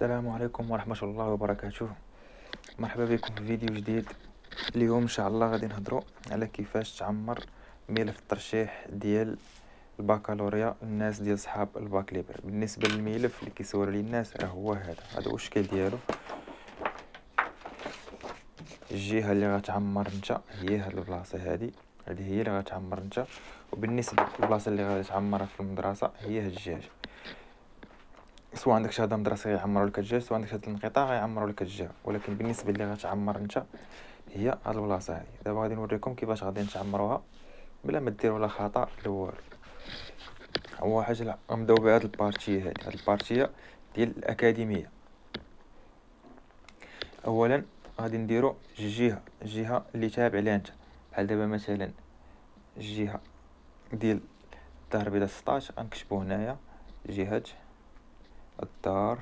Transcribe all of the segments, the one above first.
السلام عليكم ورحمة الله وبركاته. مرحبا بكم في فيديو جديد. اليوم ان شاء الله غادي نهضروا على كيفاش تعمر ملف الترشيح ديال البكالوريا الناس ديال صحاب الباك ليبر. بالنسبه للملف اللي كيصور لي الناس راه هو هذا هو الشكل ديالو. الجهه اللي غتعمر انت هي هاد البلاصه هذه هي اللي غتعمر انت، وبالنسبه للبلاصه اللي غادي تعمرها في المدرسه هي هاد الجهه. سواء عندك شهاده مدرسيه غيعمروا لك الجهه، سواء عندك شهاده الانقطاع غيعمروا لك الجهه، ولكن بالنسبه اللي غتعمر انت هي هاد البلاصه هذه. دابا غادي نوريكم كيفاش غادي نتعمروها بلا ما ديروا لا خطا لا والو. اول حاجه غنبداو بهاد البارتيه هذه، هاد البارتيه ديال الاكاديميه. اولا غادي نديروا الجهه اللي تابع ليها انت، بحال دابا مثلا الجهه ديال الدار البيضاء 16 غنكتبوا هنايا جهه الدار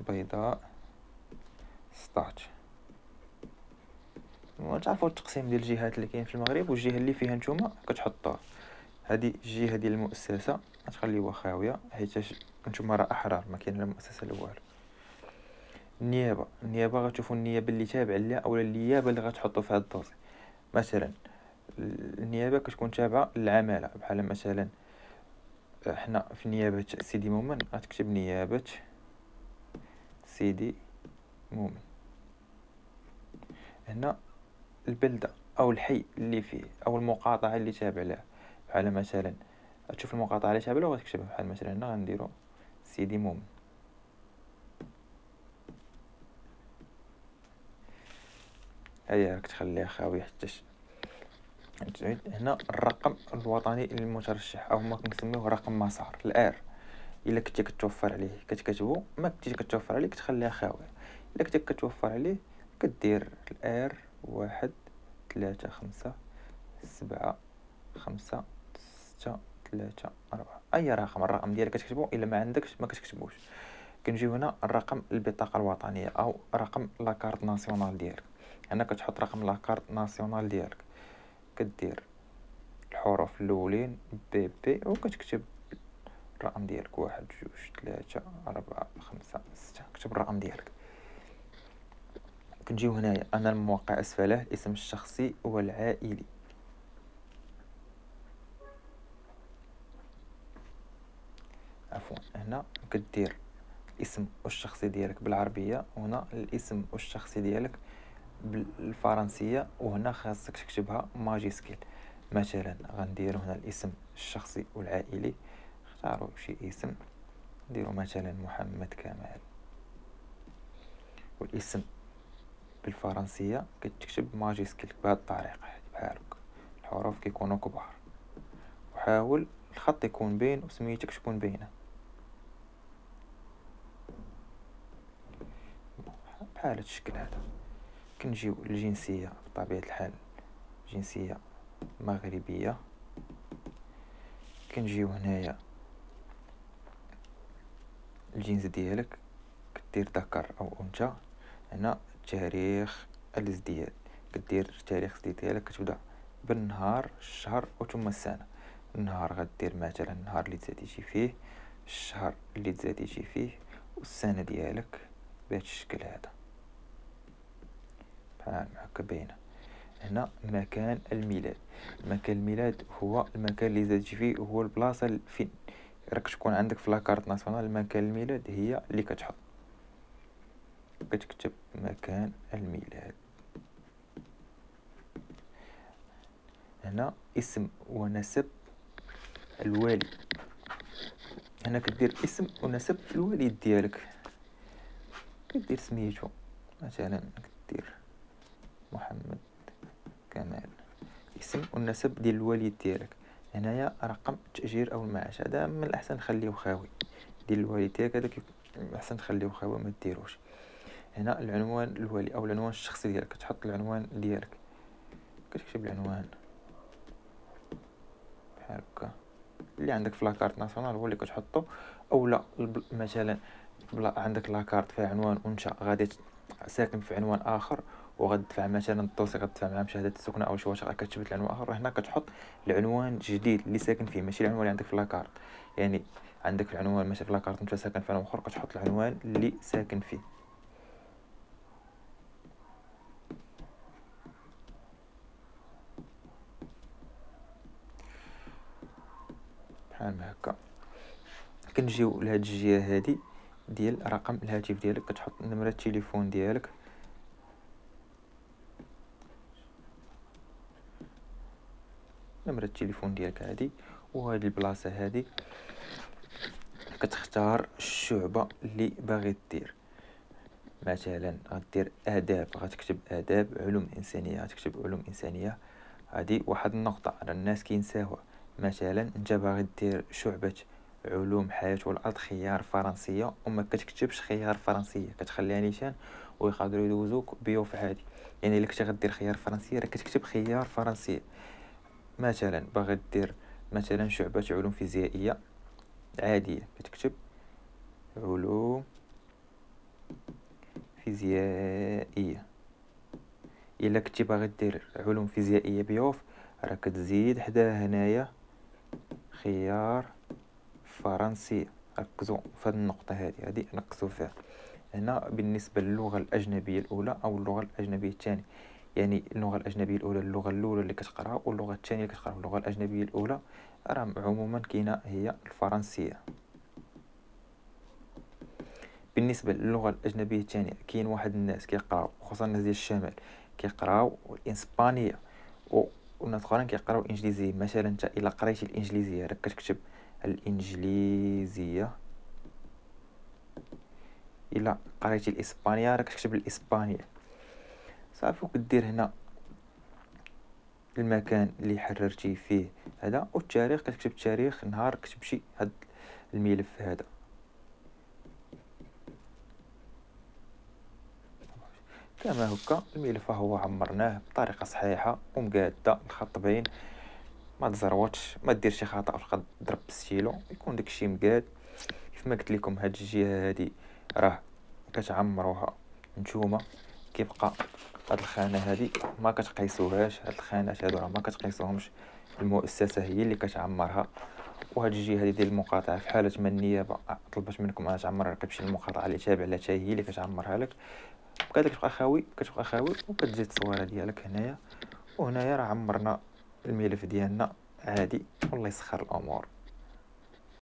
البيضاء 16. وتعرفوا التقسيم ديال الجهات اللي كاين في المغرب، والجهه اللي فيها نتوما كتحطوها. هذه الجهه ديال المؤسسه غتخليوها خاويه حيت نتوما راه احرار، ما كاين لا مؤسسه لا والو. النيابه غتشوفوا النيابه اللي تابعه ليها او النيابه اللي غتحطوا في هذا الدوسي. مثلا النيابه كتكون تابعه للعماله، بحال مثلا حنا في نيابه سيدي مومن غتكتب نيابه سيدي مومن. هنا البلده او الحي اللي فيه او المقاطعه اللي تابع لها، بحال مثلا تشوف المقاطعه اللي تابع له وغتكتبها، بحال مثلا هنا غنديرو سيدي مومن. هيا راك تخليها خاويه حتى تعيد. هنا الرقم الوطني للمترشح او ما كنسميوه رقم مسار الار. الا كنتي كتوفر عليه كتكتبو، ما كنتيش كتوفر عليه كتخليها خاويه. الا كنتي كتوفر عليه كدير الار 1 3 5 7 5 6 3 4 اي رقم. الرقم ديالك كتكتبو، الا ما عندكش ما كتكتبوش. كنجيو هنا الرقم البطاقه الوطنيه او رقم لاكارت ناسيونال ديالك. هنا كتحط رقم لاكارت ناسيونال ديالك، كدير الحروف الاولين بي بي وكتكتب الرقم ديالك 1 2 3 4 5 6. كتب الرقم ديالك. كنجيو هنايا انا الموقع اسفله الاسم الشخصي والعائلي. عفوا هنا كدير الاسم الشخصي ديالك بالعربيه، وهنا الاسم الشخصي ديالك بالفرنسيه، وهنا خاصك تكتبها ماجيسكيل. مثلا غنديرو هنا الاسم الشخصي والعائلي، اختاروا شي اسم، نديرو مثلا محمد كمال. والاسم بالفرنسيه كتكتب ماجيسكيل بهذه الطريقه، بحال هكا الحروف كيكونوا كبار، وحاول الخط يكون باين وسميتك تكون باينه بحال هذا الشكل هذا. كنجيو للجنسيه بطبيعه الحال جنسيه مغربيه. كنجيو هنايا الجنس ديالك كدير ذكر او انثى. هنا تاريخ الازدياد، كدير تاريخ الازدياد ديالك كتبدا بالنهار الشهر وثم السنه. النهار غدير مثلا النهار اللي تزاديتي فيه، الشهر اللي تزاديتي فيه، والسنه ديالك بهذا الشكل هذا بحال هكا باينه. هنا مكان الميلاد. مكان الميلاد هو المكان اللي زادتي فيه، وهو البلاصه فين راك تكون عندك في لاكارت ناسيونال. مكان الميلاد هي اللي كتحط، كتكتب مكان الميلاد. هنا اسم ونسب الوالي. هنا كدير اسم ونسب الوالد ديالك، كدير سميتو مثلا كدير محمد كمال. اسم والنسب ديال الوالد ديالك. هنايا رقم التأجير او المعاش، هذا من الاحسن خليه خاوي. ديال الوالد ديالك هذا احسن خليه خاوي ما ديروش. هنا العنوان الوالي او العنوان الشخصي ديالك، كتحط العنوان ديالك، كتكتب العنوان بحال هكا اللي عندك في لاكارت ناسيونال هو اللي كتحطو. او لا مثلا عندك لاكارت فيها عنوان وانت غادي ساكن في عنوان اخر وغتدفع مثلا الدوسي غتدفع معاه بشهاده السكنه او شي واش كتثبت العنوان اخر، هنا كتحط العنوان الجديد اللي ساكن فيه، ماشي العنوان اللي عندك في لاكارت. يعني عندك العنوان مثلا في لاكارت انت ساكن في عالم اخر، كتحط العنوان اللي ساكن فيه. بحال ما هكا. كنجيو لهاد الجهه هادي ديال رقم الهاتف ديالك، كتحط نمره التليفون ديالك، نمره التليفون ديالك هادي. وهاد البلاصه هادي كتختار الشعبه اللي باغي دير. مثلا غدير اداب، غتكتب اداب علوم انسانيه، غتكتب علوم انسانيه. هادي واحد النقطه راه الناس كينساوها. مثلا انت باغي دير شعبه علوم حياه والارض خيار فرنسيه، وما كتكتبش خيار فرنسيه، كتخليها نيشان ويقدروا يدوزوك بيوف عادي. يعني الا كنتي غدير خيار فرنسيه راه كتكتب خيار فرنسيه. مثلا باغي دير مثلا شعبه علوم فيزيائيه عاديه، كتكتب علوم فيزيائيه. الا كنتي باغي دير علوم فيزيائيه بيوف راه كتزيد حداها هنايا خيار فرنسي. ركزوا في هذه النقطه هذه ركزوا فيها. هنا بالنسبه للغه الاجنبيه الاولى او اللغه الاجنبيه الثانيه، يعني اللغه الاجنبيه الاولى اللغه الاولى اللي كتقراها، واللغه الثانيه اللي كتقراها. اللغه الاجنبيه الاولى راه عموما كاينه هي الفرنسيه. بالنسبه للغه الاجنبيه الثانيه كاين واحد الناس كيقراو، خصوصا الناس ديال الشمال كيقراو الاسبانيه، وناس اخرين كيقراو الانجليزيه. مثلا انت الا قريتي الانجليزيه راك كتكتب الانجليزيه، الا قريتي الاسبانيه راك كتكتب الاسبانيه. صافي، وكدير هنا المكان اللي حررتي فيه هذا، والتاريخ كتكتب التاريخ نهار كتمشي هاد الملف هذا. كما هكا الملف هو عمرناه بطريقه صحيحه ومقاده، الخط باين، ما تزروتش، ما دير شي خطا فقط ضرب بالستيلو، يكون داكشي مقاد. كيف ما قلت لكم هاد الجهه هادي راه كتعمروها نتوما. كيبقى هاد الخانه هادي ما كتقيسوهاش، هاد الخانات هادو راه ما كتقيسوهمش، المؤسسه هي اللي كتعمرها. وهاد الجهه هادي ديال المقاطعه في حاله ما النيابه طلبت منكم انا تعمر، كتمشي للمقاطعه اللي تابع لها حتى هي اللي كتعمرها لك. بقى كتبقى خاوي، كتبقى خاوي، وكتزيد التصويره ديالك هنايا. وهنايا راه عمرنا الملف ديالنا عادي، والله يسخر الامور.